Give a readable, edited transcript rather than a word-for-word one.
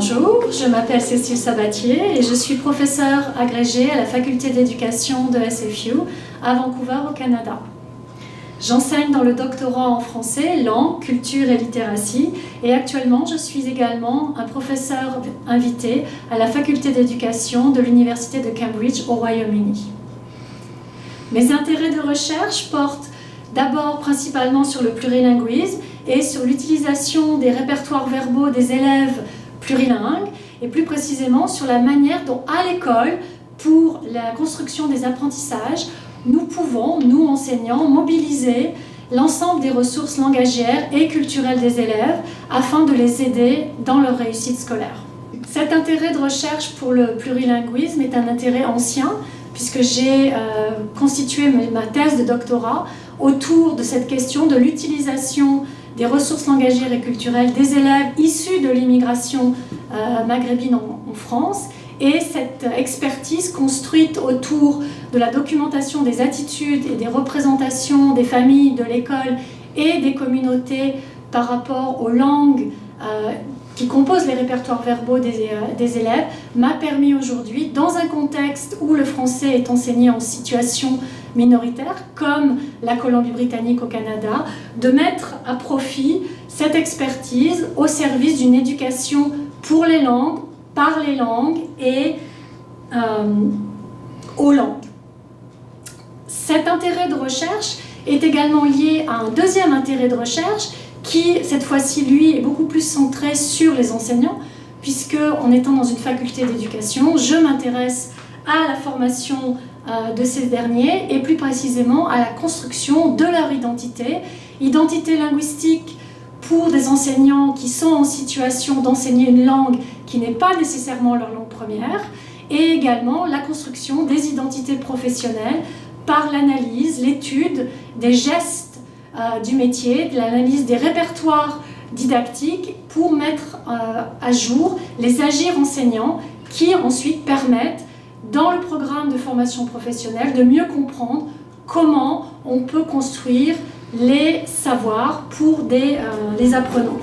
Bonjour, je m'appelle Cécile Sabatier et je suis professeure agrégée à la faculté d'éducation de SFU à Vancouver au Canada. J'enseigne dans le doctorat en français, langue, culture et littératie et actuellement je suis également un professeur invité à la faculté d'éducation de l'université de Cambridge au Royaume-Uni. Mes intérêts de recherche portent d'abord principalement sur le plurilinguisme et sur l'utilisation des répertoires verbaux des élèves plurilingues et plus précisément sur la manière dont à l'école, pour la construction des apprentissages, nous pouvons, nous enseignants, mobiliser l'ensemble des ressources langagières et culturelles des élèves afin de les aider dans leur réussite scolaire. Cet intérêt de recherche pour le plurilinguisme est un intérêt ancien puisque j'ai constitué ma thèse de doctorat autour de cette question de l'utilisation des ressources langagières et culturelles des élèves issus de l'immigration maghrébine en France et cette expertise construite autour de la documentation des attitudes et des représentations des familles, de l'école et des communautés par rapport aux langues qui composent les répertoires verbaux des élèves m'a permis aujourd'hui, dans un contexte où le français est enseigné en situation minoritaire, comme la Colombie-Britannique au Canada, de mettre à profit cette expertise au service d'une éducation pour les langues, par les langues et aux langues. Cet intérêt de recherche est également lié à un deuxième intérêt de recherche qui, cette fois-ci, lui, est beaucoup plus centré sur les enseignants, puisque, en étant dans une faculté d'éducation, je m'intéresse à la formation de ces derniers et plus précisément à la construction de leur identité linguistique pour des enseignants qui sont en situation d'enseigner une langue qui n'est pas nécessairement leur langue première, et également la construction des identités professionnelles par l'analyse, l'étude des gestes du métier, de l'analyse des répertoires didactiques pour mettre à jour les agirs enseignants qui ensuite permettent, dans le programme de formation professionnelle, de mieux comprendre comment on peut construire les savoirs pour les apprenants.